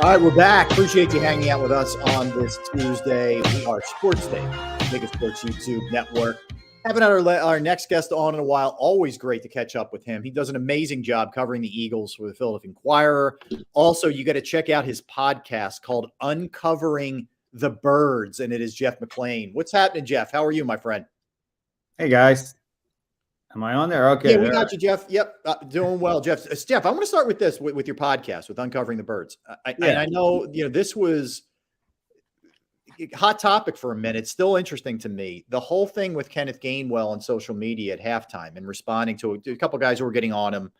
All right, we're back. Appreciate you hanging out with us on this Tuesday. We are Sports Day, JAKIB Sports YouTube Network. Haven't had our next guest on in a while. Always great to catch up with him. He does an amazing job covering the Eagles for the Philadelphia Inquirer. Also, you got to check out his podcast called Uncovering the Birds, and it is Jeff McLane. What's happening, Jeff? How are you, my friend? Hey, guys. Am I on there? Okay. Yeah, we got you, Jeff. Yep, doing well, Jeff. Jeff, I want to start with this, with your podcast, with Uncovering the Birds. And I know, this was a hot topic for a minute. It's still interesting to me. The whole thing with Kenneth Gainwell on social media at halftime and responding to a couple guys who were getting on him,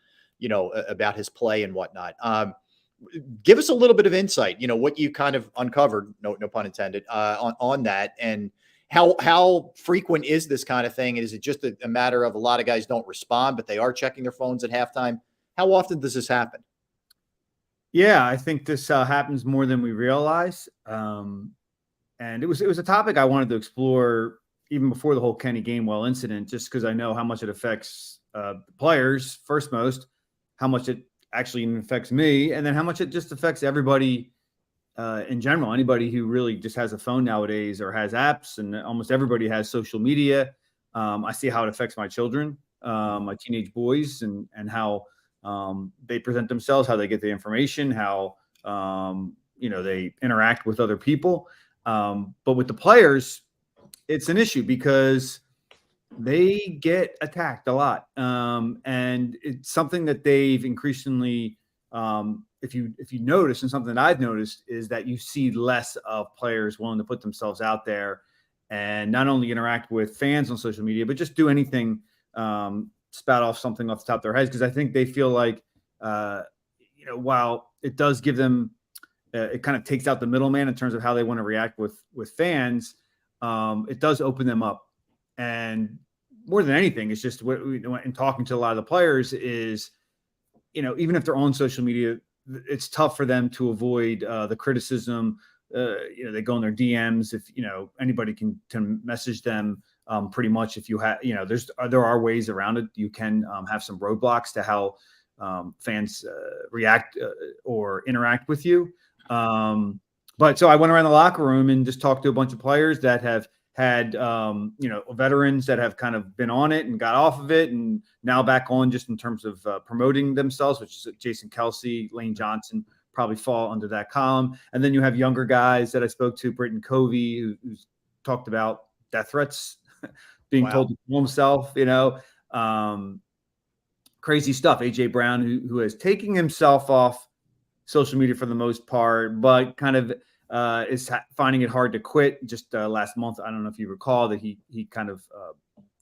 about his play and whatnot. Give us a little bit of insight, what you kind of uncovered, no pun intended, on that, and how frequent is this kind of thing? Is it just a matter of a lot of guys don't respond, but they are checking their phones at halftime? How often does this happen? Yeah, I think this happens more than we realize. And it was a topic I wanted to explore even before the whole Kenny Gainwell incident, just because I know how much it affects players, first most, how much it actually even affects me, and then how much it just affects everybody in general. Anybody who really just has a phone nowadays or has apps, and almost everybody has social media. I see how it affects my children, my teenage boys, and how they present themselves, how they get the information, how they interact with other people. But with the players, it's an issue because they get attacked a lot. And it's something that they've increasingly, if you notice, and something that I've noticed, is that you see less of players willing to put themselves out there and not only interact with fans on social media, but just do anything, spout off something off the top of their heads. Because I think they feel like, while it does give them, it kind of takes out the middleman in terms of how they want to react with fans. It does open them up. And more than anything, it's just what in talking to a lot of the players is, even if they're on social media, it's tough for them to avoid the criticism. They go in their DMs. If, anybody can message them pretty much. If you have, there are ways around it. You can have some roadblocks to how fans react or interact with you. But so I went around the locker room and just talked to a bunch of players that have had, veterans that have kind of been on it and got off of it and now back on, just in terms of promoting themselves, which is Jason Kelsey, Lane Johnson probably fall under that column. And then you have younger guys that I spoke to, Britton Covey, who's talked about death threats being told to kill himself, crazy stuff. AJ Brown, who is taking himself off social media for the most part, but kind of is finding it hard to quit. Just last month, I don't know if you recall that he kind of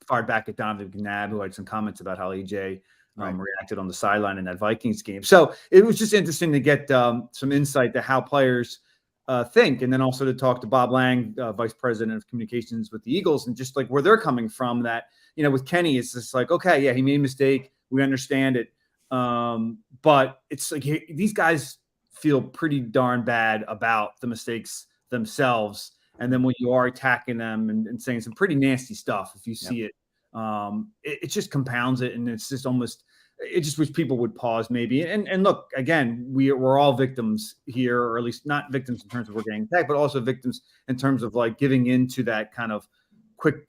fired back at Donovan McNabb, who had some comments about how AJ reacted on the sideline in that Vikings game. So it was just interesting to get some insight to how players think, and then also to talk to Bob Lang, Vice President of Communications with the Eagles, and just like where they're coming from. That, with Kenny, it's just like, okay, yeah, he made a mistake. We understand it. But it's like these guys feel pretty darn bad about the mistakes themselves. And then when you are attacking them and saying some pretty nasty stuff, if you see it just compounds it. And it's just it just wish people would pause maybe. And look, again, we're all victims here, or at least not victims in terms of we're getting attacked, but also victims in terms of like giving into that kind of quick,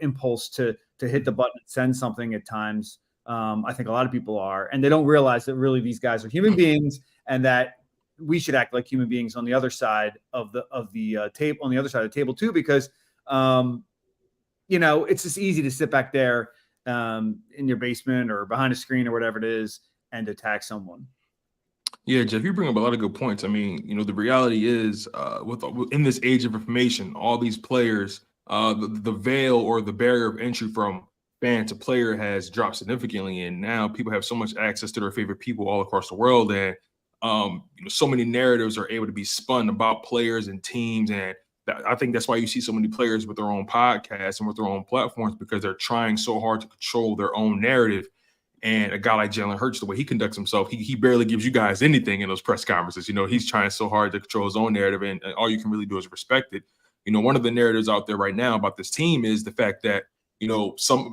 impulse to hit the button and send something at times. I think a lot of people are, and they don't realize that really these guys are human beings, and that we should act like human beings on the other side of the table, on the other side of the table too, because it's just easy to sit back there in your basement or behind a screen or whatever it is and attack someone. Yeah, Jeff, you bring up a lot of good points. I mean, the reality is, in this age of information, all these players, the veil or the barrier of entry from fan to player has dropped significantly, and now people have so much access to their favorite people all across the world, and so many narratives are able to be spun about players and teams, and I think that's why you see so many players with their own podcasts and with their own platforms, because they're trying so hard to control their own narrative. And a guy like Jalen Hurts, the way he conducts himself, he barely gives you guys anything in those press conferences. He's trying so hard to control his own narrative, and all you can really do is respect it. One of the narratives out there right now about this team is the fact that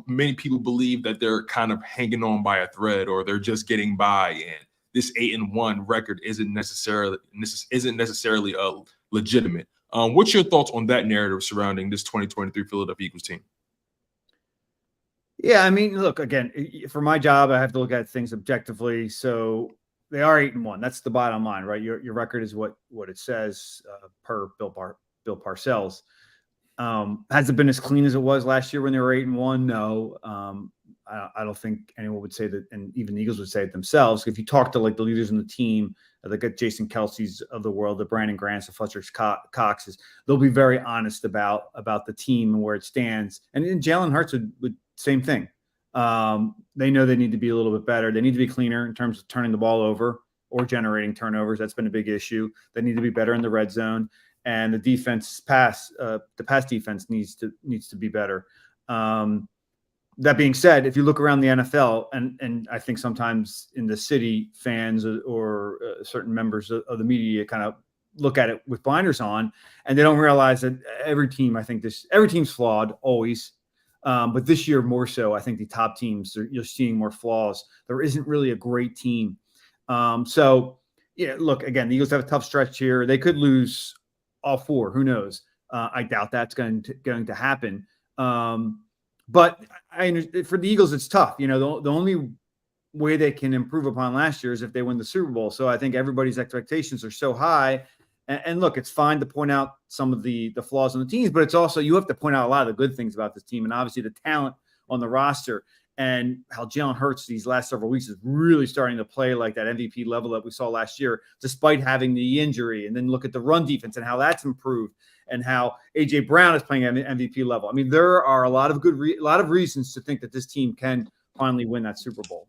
many people believe that they're kind of hanging on by a thread, or they're just getting by, and this 8-1 record isn't necessarily legitimate. What's your thoughts on that narrative surrounding this 2023 Philadelphia Eagles team? Yeah, I mean, look, again, for my job, I have to look at things objectively. So they are 8-1. That's the bottom line, right? Your record is what it says per Bill Parcells. Has it been as clean as it was last year when they were 8-1? No. I don't think anyone would say that, and even the Eagles would say it themselves. If you talk to like the leaders in the team, like Jason Kelsey's of the world, the Brandon Grants, the Fletcher Coxes, they'll be very honest about the team and where it stands. And Jalen Hurts would same thing. They know they need to be a little bit better. They need to be cleaner in terms of turning the ball over or generating turnovers. That's been a big issue. They need to be better in the red zone, and the pass defense needs to be better. That being said, if you look around the NFL, and I think sometimes in the city, fans or certain members of the media kind of look at it with blinders on, and they don't realize that every team's flawed always. But this year more so, I think the top teams, you're seeing more flaws. There isn't really a great team. So, yeah, look, again, the Eagles have a tough stretch here. They could lose all four. Who knows? I doubt that's going to happen. But for the Eagles, it's tough. The only way they can improve upon last year is if they win the Super Bowl. So I think everybody's expectations are so high. And look, it's fine to point out some of the flaws on the teams, but it's also, you have to point out a lot of the good things about this team, and obviously the talent on the roster and how Jalen Hurts these last several weeks is really starting to play like that MVP level that we saw last year, despite having the injury. And then look at the run defense and how that's improved, and how AJ Brown is playing at MVP level. I mean, there are a lot of reasons to think that this team can finally win that Super Bowl.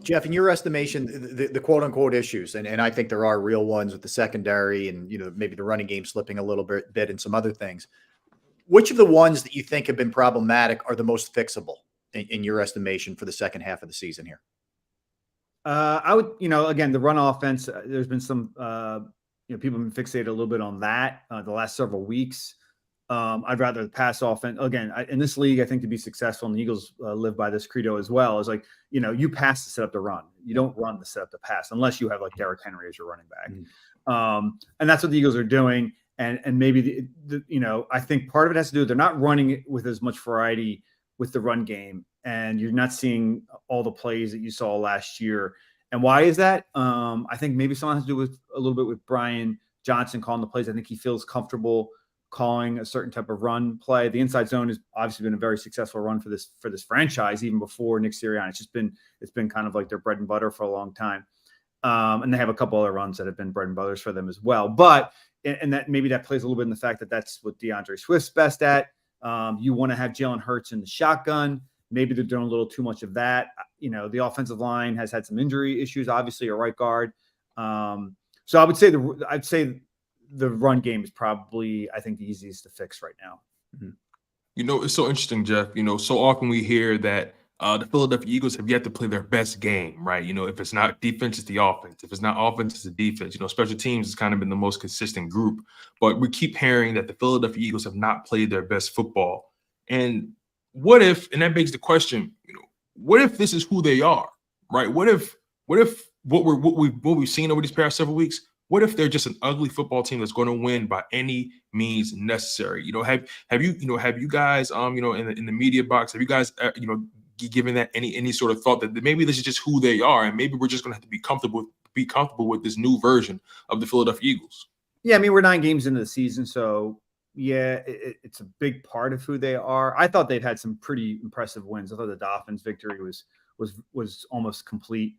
Jeff, in your estimation, the quote unquote issues, and I think there are real ones with the secondary and, maybe the running game slipping a little bit and some other things. Which of the ones that you think have been problematic are the most fixable in your estimation for the second half of the season here? I would, again, the run offense, there's been some, people have been fixated a little bit on that the last several weeks. I'd rather the pass offense. Again, in this league, I think to be successful, and the Eagles live by this credo as well, is like, you pass to set up the run. You don't run to set up the pass unless you have like Derrick Henry as your running back. Mm-hmm. And that's what the Eagles are doing. And maybe, I think part of it has to do with they're not running with as much variety with the run game. And you're not seeing all the plays that you saw last year. And why is that? I think maybe something has to do with a little bit with Brian Johnson calling the plays. I think he feels comfortable calling a certain type of run play. The inside zone has obviously been a very successful run for this franchise, even before Nick Sirianni. It's been kind of like their bread and butter for a long time. And they have a couple other runs that have been bread and butters for them as well. But, and that maybe that plays a little bit in the fact that that's what DeAndre Swift's best at. You want to have Jalen Hurts in the shotgun. Maybe they're doing a little too much of that. The offensive line has had some injury issues, obviously, a right guard. So I would say the run game is probably, I think, the easiest to fix right now. Mm-hmm. It's so interesting, Jeff. So often we hear that the Philadelphia Eagles have yet to play their best game, right? If it's not defense, it's the offense. If it's not offense, it's the defense. Special teams has kind of been the most consistent group. But we keep hearing that the Philadelphia Eagles have not played their best football. And what if, and that begs the question, what if this is who they are, right? What if what we've seen over these past several weeks, what if they're just an ugly football team that's going to win by any means necessary? Have you guys in the media box, have you guys given that any sort of thought that maybe this is just who they are, and maybe we're just going to have to be comfortable with this new version of the Philadelphia Eagles? Yeah, I mean, we're 9 games into the season, so yeah, it's a big part of who they are. I thought they'd had some pretty impressive wins. I thought the Dolphins' victory was almost complete.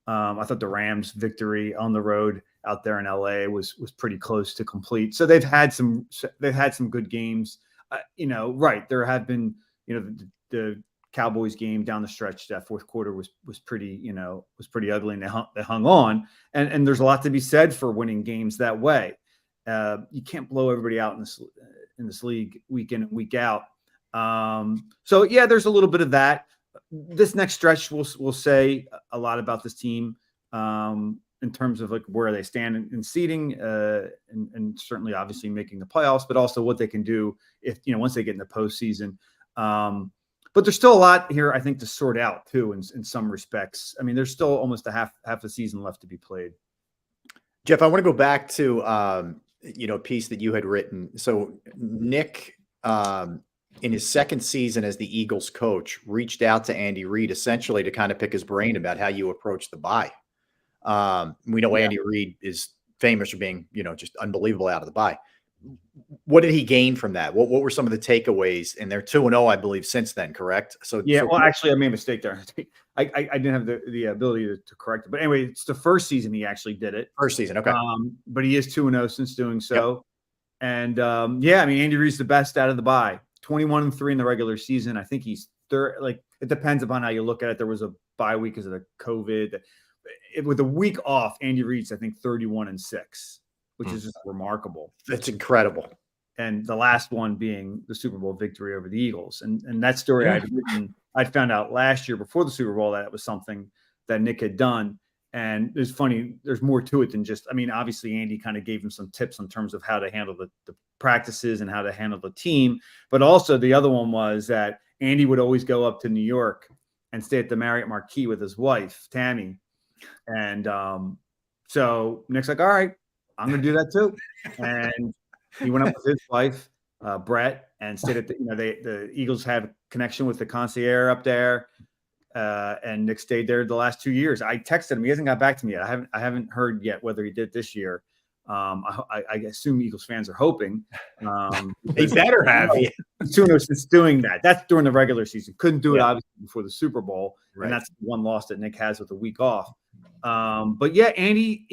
I thought the Rams' victory on the road out there in LA was pretty close to complete. So they've had some good games. Right. There have been, the Cowboys game down the stretch, that fourth quarter was pretty ugly, and they hung on. And there's a lot to be said for winning games that way. You can't blow everybody out in this league week in and week out. So yeah, there's a little bit of that. This next stretch will say a lot about this team in terms of like where they stand in seeding, and certainly obviously making the playoffs, but also what they can do if once they get in the postseason. but there's still a lot here, I think, to sort out too, in some respects. I mean, there's still almost a half a season left to be played. Jeff, I want to go back to a piece that you had written. So Nick, in his second season as the Eagles coach, reached out to Andy Reid essentially to kind of pick his brain about how you approach the bye. We know Andy Reid is famous for being, just unbelievable out of the bye. What did he gain from that? What were some of the takeaways? And they're 2-0, I believe, since then, correct? Well, actually, I made a mistake there. I didn't have the ability to correct it. But anyway, it's the first season he actually did it. First season, okay. But he is 2-0 since doing so. Yep. And I mean, Andy Reid's the best out of the bye. 21-3 in the regular season. I think he's third. Like, it depends upon how you look at it. There was a bye week because of the COVID. With a week off, Andy Reid's, I think, 31-6. Which is just remarkable. That's incredible. And the last one being the Super Bowl victory over the Eagles. And that story I found out last year before the Super Bowl that it was something that Nick had done. And it's funny, there's more to it than just, I mean, obviously Andy kind of gave him some tips in terms of how to handle the practices and how to handle the team. But also the other one was that Andy would always go up to New York and stay at the Marriott Marquis with his wife, Tammy. And so Nick's like, all right, I'm going to do that too. And he went up with his wife, Brett, and stayed at the Eagles have a connection with the concierge up there. And Nick stayed there the last 2 years. I texted him. He hasn't got back to me yet. I haven't heard yet whether he did this year. I assume Eagles fans are hoping. They better have. Sooner since doing that. That's during the regular season. Couldn't do it obviously before the Super Bowl. Right. And that's one loss that Nick has with a week off. But yeah, Andy,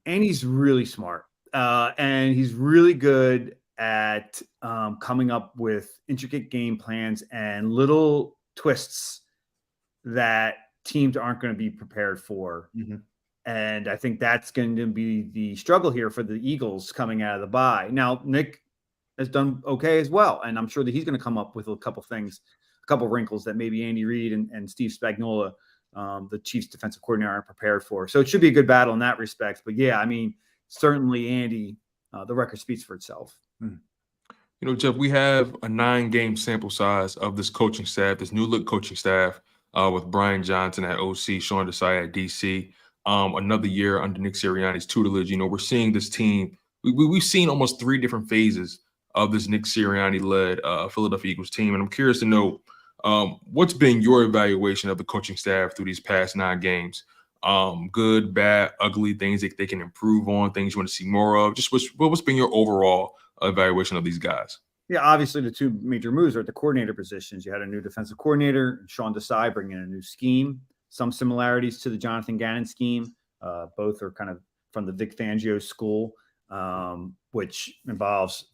Andy's really smart, and he's really good at coming up with intricate game plans and little twists that teams aren't going to be prepared for. Mm-hmm. And I think that's going to be the struggle here for the Eagles coming out of the bye. Now, Nick has done okay as well, and I'm sure that he's going to come up with a couple things, a couple wrinkles that maybe Andy Reid and Steve Spagnuolo, the Chiefs defensive coordinator, aren't prepared for. So it should be a good battle in that respect. But yeah, I mean, certainly Andy, the record speaks for itself. Jeff, we have a 9-game sample size of this coaching staff, this new look coaching staff, with Brian Johnson at OC, Sean Desai at DC. Another year under Nick Sirianni's tutelage. We're seeing this team. We've seen almost 3 different phases of this Nick Sirianni-led Philadelphia Eagles team. And I'm curious to know, what's been your evaluation of the coaching staff through these past 9 games? Good, bad, ugly, things that they can improve on, things you want to see more of. Just what's been your overall evaluation of these guys? Yeah, obviously the 2 major moves are at the coordinator positions. You had a new defensive coordinator, Sean Desai, bringing in a new scheme. Some similarities to the Jonathan Gannon scheme. Both are kind of from the Vic Fangio school, which involves,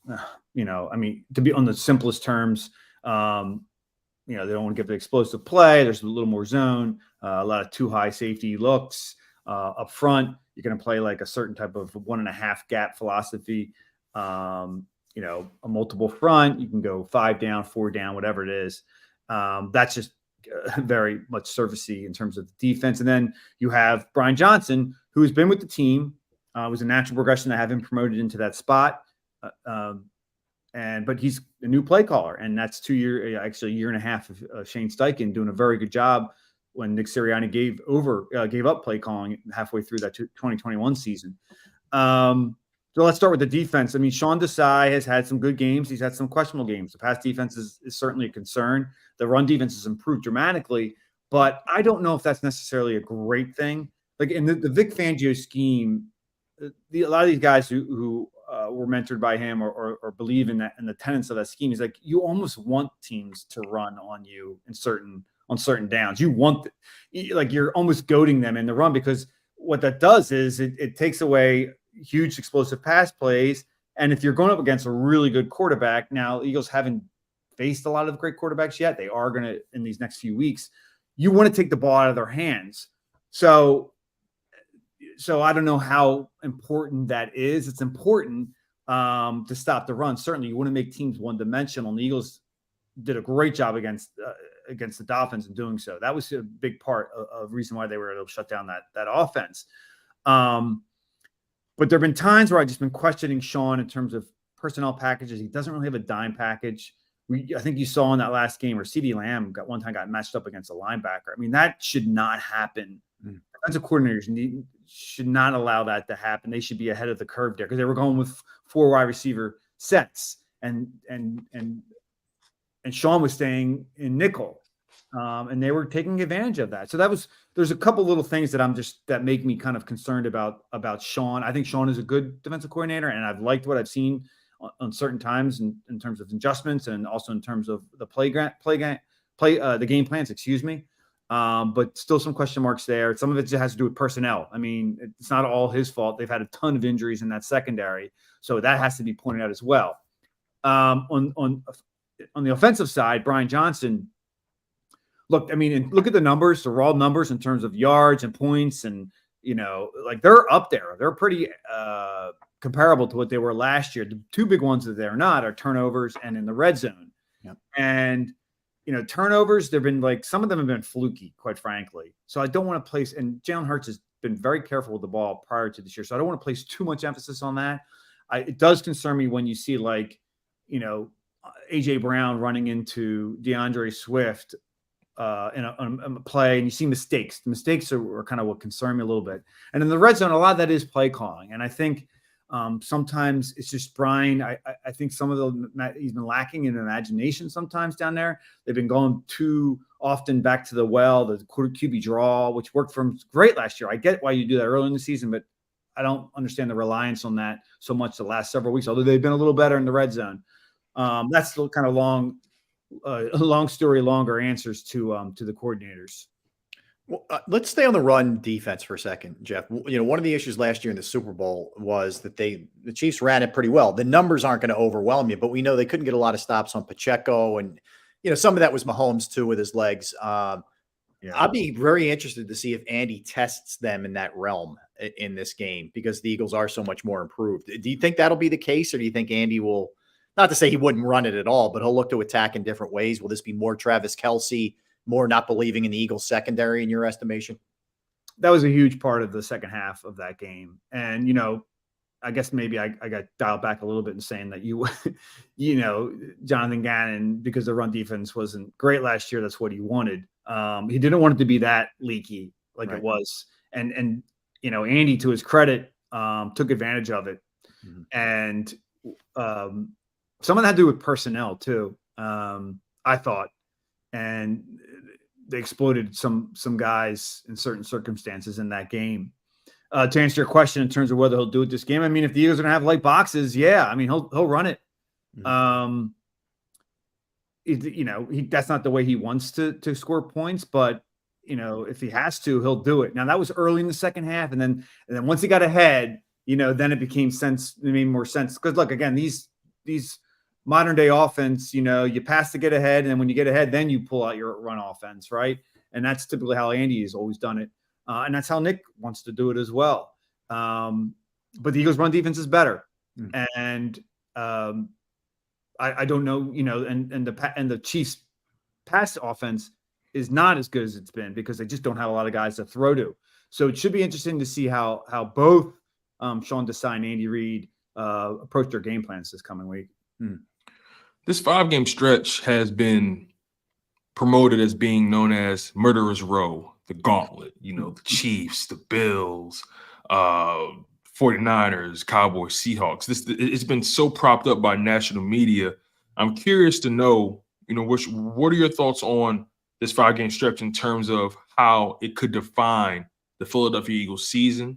to be on the simplest terms, they don't want to give the explosive play. There's a little more zone, a lot of too high safety looks up front. You're going to play like a certain type of 1.5 gap philosophy. A multiple front. You can go 5 down, 4 down, whatever it is. That's just very much surfacey in terms of the defense. And then you have Brian Johnson, who has been with the team. It was a natural progression to have him promoted into that spot. But he's a new play caller, and that's 2 years, actually a year and a half of Shane Steichen doing a very good job when Nick Sirianni gave up play calling halfway through that 2021 season. So let's start with the defense. I mean, Sean Desai has had some good games. He's had some questionable games. The pass defense is certainly a concern. The run defense has improved dramatically, but I don't know if that's necessarily a great thing. Like in the Vic Fangio scheme, a lot of these guys who were mentored by him or believe in that and the tenets of that scheme is like you almost want teams to run on you on certain downs. You want you're almost goading them in the run, because what that does is it takes away huge explosive pass plays. And if you're going up against a really good quarterback, now the Eagles haven't faced a lot of great quarterbacks yet. They are going to in these next few weeks. You want to take the ball out of their hands. So I don't know how important that is. It's important to stop the run. Certainly, you want to make teams one-dimensional. And the Eagles did a great job against the Dolphins in doing so. That was a big part of reason why they were able to shut down that offense. But there have been times where I've just been questioning Sean in terms of personnel packages. He doesn't really have a dime package. I think you saw in that last game where CeeDee Lamb got matched up against a linebacker. I mean, that should not happen. Defensive coordinators should not allow that to happen. They should be ahead of the curve there because they were going with 4 wide receiver sets, and Sean was staying in nickel, and they were taking advantage of that. So there's a couple little things that make me kind of concerned about Sean. I think Sean is a good defensive coordinator, and I've liked what I've seen on certain times in terms of adjustments and also in terms of the the game plans, excuse me. But still some question marks there. Some of it just has to do with personnel. I mean, it's not all his fault. They've had a ton of injuries in that secondary, so that has to be pointed out as well. On the offensive side, Brian Johnson, look at the numbers, the raw numbers in terms of yards and points, and like they're up there. They're pretty comparable to what they were last year. The 2 big ones that they're not are turnovers and in the red zone. Yep. And turnovers, they've been like, some of them have been fluky, quite frankly. So I don't want to place, and Jalen Hurts has been very careful with the ball prior to this year. So I don't want to place too much emphasis on that. It does concern me when you see AJ Brown running into DeAndre Swift in a play, and you see mistakes. The mistakes are kind of what concern me a little bit. And in the red zone, a lot of that is play calling. And I think sometimes it's just Brian. I think he's been lacking in imagination sometimes down there. They've been going too often back to the QB draw, which worked for him great last year. I get why you do that early in the season, but I don't understand the reliance on that so much the last several weeks, although they've been a little better in the red zone. That's the kind of long story, longer answers to the coordinators. Well, let's stay on the run defense for a second, Jeff. One of the issues last year in the Super Bowl was that the Chiefs ran it pretty well. The numbers aren't going to overwhelm you, but we know they couldn't get a lot of stops on Pacheco, and some of that was Mahomes too with his legs. I'd be very interested to see if Andy tests them in that realm in this game, because the Eagles are so much more improved. Do you think that'll be the case, or do you think Andy will, not to say he wouldn't run it at all, but he'll look to attack in different ways? Will this be more Travis Kelce, more not believing in the Eagles secondary in your estimation? That was a huge part of the second half of that game. And, I guess maybe I got dialed back a little bit in saying that Jonathan Gannon, because the run defense wasn't great last year, that's what he wanted. He didn't want it to be that leaky like Right. It was. And Andy, to his credit, took advantage of it. Mm-hmm. And some of that had to do with personnel too, I thought. And they exploited some guys in certain circumstances in that game. To answer your question in terms of whether he'll do it this game, I mean, if the Eagles are going to have light boxes, yeah, I mean, he'll run it. Mm-hmm. That's not the way he wants to score points, but if he has to, he'll do it. Now that was early in the second half, and then once he got ahead, then it made more sense. Because look, again, these modern day offense, you pass to get ahead, and then when you get ahead, then you pull out your run offense, right? And that's typically how Andy has always done it. And that's how Nick wants to do it as well. But the Eagles' run defense is better. Mm-hmm. And I don't know, and the Chiefs' pass offense is not as good as it's been because they just don't have a lot of guys to throw to. So it should be interesting to see how both Sean Desai and Andy Reid approach their game plans this coming week. This 5-game stretch has been promoted as being known as Murderer's Row, the gauntlet. The Chiefs, the Bills, 49ers, Cowboys, Seahawks. It's been so propped up by national media. I'm curious to know, what are your thoughts on this 5-game stretch in terms of how it could define the Philadelphia Eagles season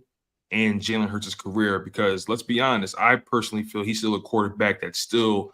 and Jalen Hurts' career? Because let's be honest, I personally feel he's still a quarterback that's still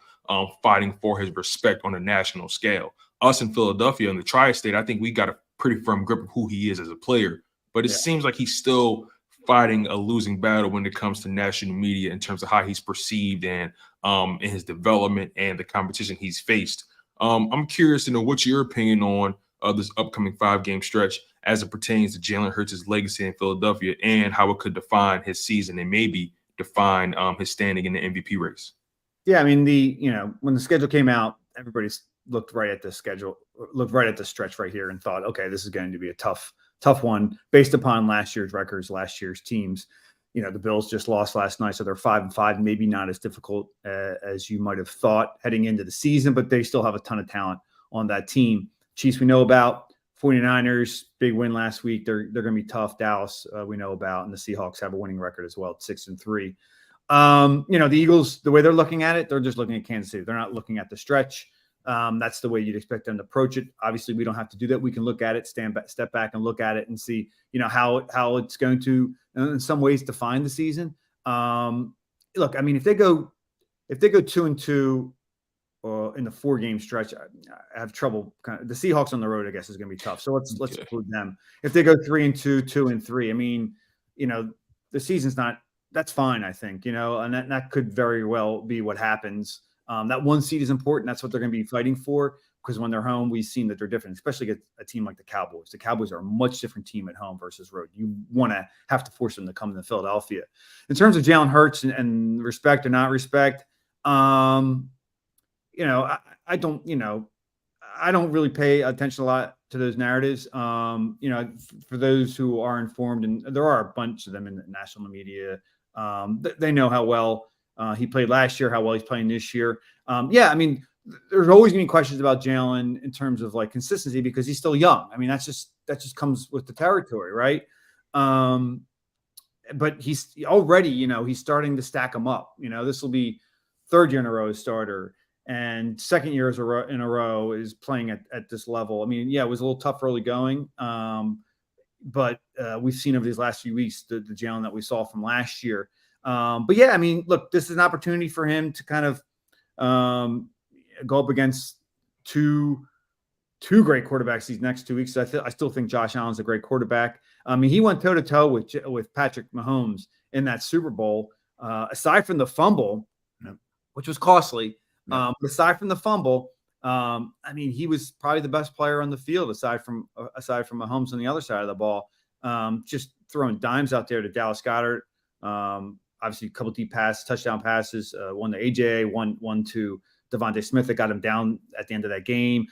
fighting for his respect on a national scale. Us in Philadelphia in the tri-state, I think we got a pretty firm grip of who he is as a player, but it seems like he's still fighting a losing battle when it comes to national media in terms of how he's perceived and in his development and the competition he's faced. I'm curious to know what's your opinion on this upcoming 5-game stretch as it pertains to Jalen Hurts' legacy in Philadelphia and how it could define his season and maybe define his standing in the MVP race. Yeah, I mean, when the schedule came out, everybody's looked right at the stretch right here and thought, okay, this is going to be a tough one based upon last year's records, last year's teams. the Bills just lost last night, so they're 5-5, maybe not as difficult as you might have thought heading into the season, but they still have a ton of talent on that team. Chiefs we know about. 49ers, big win last week. They're going to be tough. Dallas, we know about, and the Seahawks have a winning record as well, 6-3. The Eagles, the way they're looking at it, they're just looking at Kansas City. They're not looking at the stretch. That's the way you'd expect them to approach it. Obviously, we don't have to do that. We can look at it, step back and look at it and see, how it's going to, in some ways, define the season. Look, I mean, if they go 2-2 in the 4-game stretch, I have trouble. The Seahawks on the road, I guess, is going to be tough. So let's include them. If they go 3-2, 2-3, I mean, the season's not. That's fine, I think. And that could very well be what happens. That 1 seed is important. That's what they're going to be fighting for, because when they're home, we've seen that they're different, especially against a team like the Cowboys. The Cowboys are a much different team at home versus road. You want to have to force them to come to Philadelphia. In terms of Jalen Hurts and respect or not respect, I don't really pay attention a lot to those narratives. For those who are informed, and there are a bunch of them in the national media, they know how well he played last year, how well he's playing this year. I mean, there's always going to be questions about Jalen in terms of like consistency because he's still young. I mean, that just comes with the territory, right? But he's already, he's starting to stack them up. This will be 3rd year in a row as starter. And 2nd year in a row is playing at this level. I mean, it was a little tough early going, but we've seen over these last few weeks the Jalen that we saw from last year. I mean, look, this is an opportunity for him to kind of go up against two great quarterbacks these next 2 weeks. I still think Josh Allen's a great quarterback. I mean, he went toe-to-toe with Patrick Mahomes in that Super Bowl. Aside from the fumble, which was costly, aside from the fumble, I mean, he was probably the best player on the field aside from Mahomes on the other side of the ball. Just throwing dimes out there to Dallas Goedert. Obviously, a couple deep touchdown passes. One to AJ, one to Devontae Smith that got him down at the end of that game.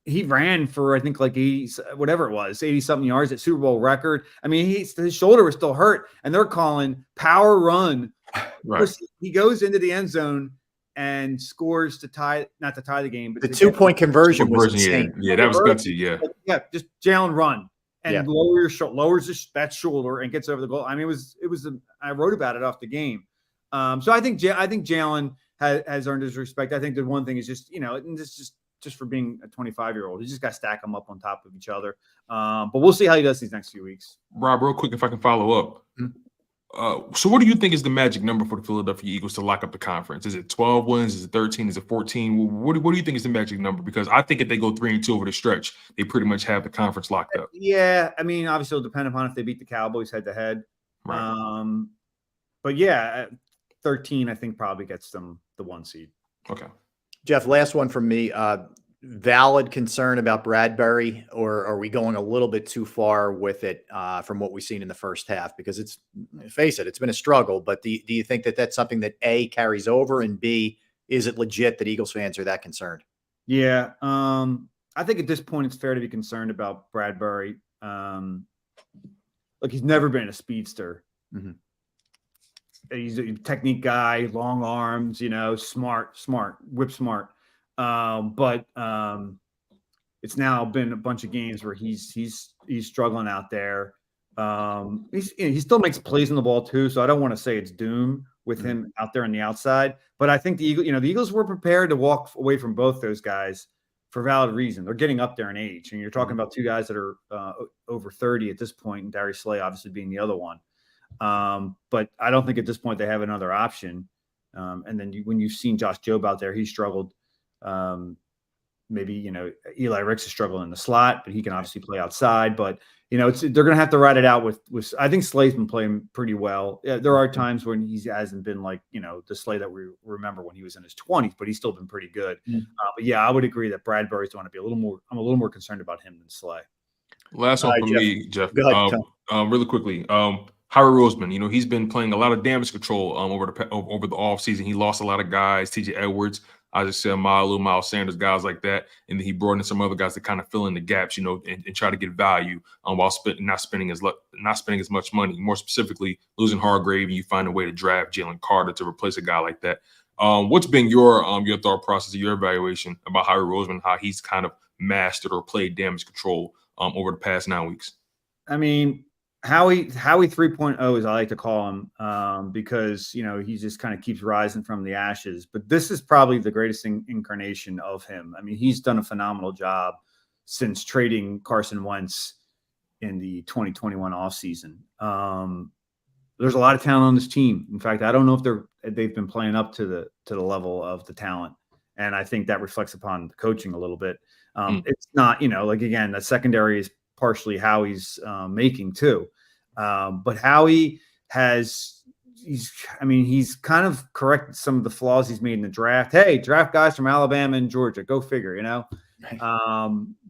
He ran for, I think, like 80, whatever it was, 80-something yards at Super Bowl record. I mean, his shoulder was still hurt, and they're calling power run. Right. He goes into the end zone and scores not to tie the game, but the 2-point conversion was insane. Yeah, that was good too. Yeah, just Jalen run and lowers that shoulder and gets over the goal. I mean, I wrote about it off the game. So I think Jalen has earned his respect. I think the one thing is just and this just for being a 25-year-old, you just got to stack them up on top of each other. But we'll see how he does these next few weeks. Rob, real quick, if I can follow up. So what do you think is the magic number for the Philadelphia Eagles to lock up the conference? Is it 12 wins? Is it 13? Is it 14? What do you think is the magic number? Because I think if they go 3-2 over the stretch, they pretty much have the conference locked up. Yeah, I mean, obviously it'll depend upon if they beat the Cowboys head-to-head. Right. But 13, I think, probably gets them the 1 seed. Okay. Jeff, last one from me. Valid concern about Bradberry, or are we going a little bit too far with it from what we've seen in the first half? Because face it, it's been a struggle. But do you think that that's something that A, carries over, and B, is it legit that Eagles fans are that concerned? Yeah, I think at this point it's fair to be concerned about Bradberry. Look, he's never been a speedster. Mm-hmm. He's a technique guy, long arms, smart, whip smart. But it's now been a bunch of games where he's struggling out there. He still makes plays on the ball too, so I don't want to say it's doom with him out there on the outside. But I think the Eagles were prepared to walk away from both those guys for valid reason. They're getting up there in age, and you're talking about two guys that are over 30 at this point, and Darius Slay obviously being the other one. But I don't think at this point they have another option. And then when you've seen Josh Jobe out there, he struggled. Maybe Eli Ricks is struggling in the slot, but he can obviously play outside. But they're going to have to ride it out with. I think Slay's been playing pretty well. Yeah, there are times when he hasn't been like the Slay that we remember when he was in his 20s, but he's still been pretty good. But yeah, I would agree that Bradberry's going to be a little more. I'm a little more concerned about him than Slay. Last one from me, Jeff. Really quickly. Howie Roseman, he's been playing a lot of damage control over the offseason. He lost a lot of guys. TJ Edwards I just said Miles Sanders, guys like that. And then he brought in some other guys to kind of fill in the gaps, and try to get value while not spending as much money. More specifically, losing Hargrave, and you find a way to draft Jalen Carter to replace a guy like that. What's been your thought process, your evaluation about Howie Roseman, how he's kind of mastered or played damage control over the past 9 weeks? I mean, Howie 3.0, as I like to call him, because he just kind of keeps rising from the ashes. But this is probably the greatest incarnation of him. I mean, he's done a phenomenal job since trading Carson Wentz in the 2021 offseason. There's a lot of talent on this team. In fact, I don't know if they've been playing up to the level of the talent, and I think that reflects upon the coaching a little bit. It's not, again, the secondary is partially Howie's making too. But Howie he's kind of corrected some of the flaws he's made in the draft. Hey, draft guys from Alabama and Georgia, go figure,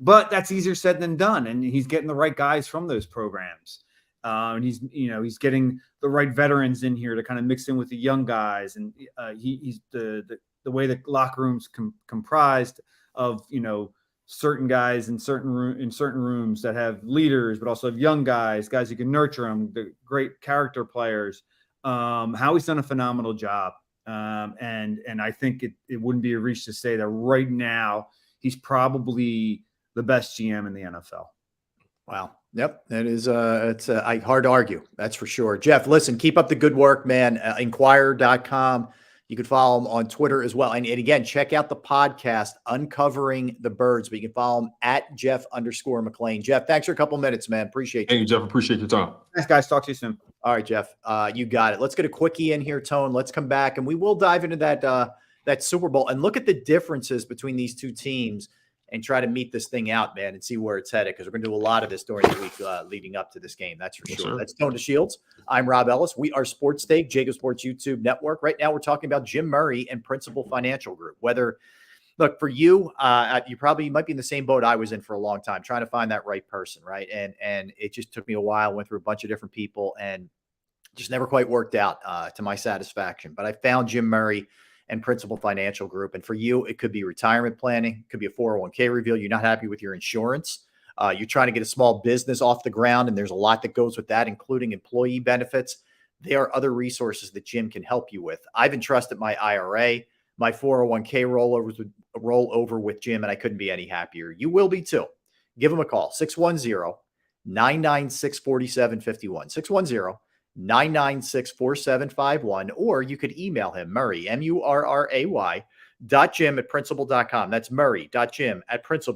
but that's easier said than done. And he's getting the right guys from those programs. And he's getting the right veterans in here to kind of mix in with the young guys. And he's the way the locker room's comprised of, certain guys in certain rooms that have leaders, but also have young guys who can nurture them, the great character players. Howie's done a phenomenal job. And I think it wouldn't be a reach to say that right now he's probably the best GM in the NFL. Wow. Yep. That is, it's hard to argue. That's for sure. Jeff, listen, keep up the good work, man. Inquirer.com. You can follow him on Twitter as well. And again, check out the podcast, Uncovering the Birds, but you can follow him at Jeff_McLane. Jeff, thanks for a couple minutes, man. Appreciate you. Thank you, Jeff. Appreciate your time. Thanks, guys. Talk to you soon. All right, Jeff. You got it. Let's get a quickie in here, Tone. Let's come back and we will dive into that Super Bowl and look at the differences between these two teams and try to meet this thing out, man, and see where it's headed, because we're going to do a lot of this during the week leading up to this game. That's for sure. Sir. That's Tone DeShields. I'm Rob Ellis. We are Sports Take, JAKIB Sports YouTube Network. Right now, we're talking about Jim Murray and Principal Financial Group. Look, for you, you probably might be in the same boat I was in for a long time, trying to find that right person, right? And it just took me a while, went through a bunch of different people, and just never quite worked out to my satisfaction. But I found Jim Murray and Principal Financial Group. And for you, it could be retirement planning, it could be a 401k reveal. You're not happy with your insurance. You're trying to get a small business off the ground, and there's a lot that goes with that, including employee benefits. There are other resources that Jim can help you with. I've entrusted my IRA, my 401k rollover with Jim, and I couldn't be any happier. You will be too. Give him a call, 610-996-4751, 610-996-4751, or you could email him, Murray, MURRAY, .jim@principal.com. That's Murray.jim@principal.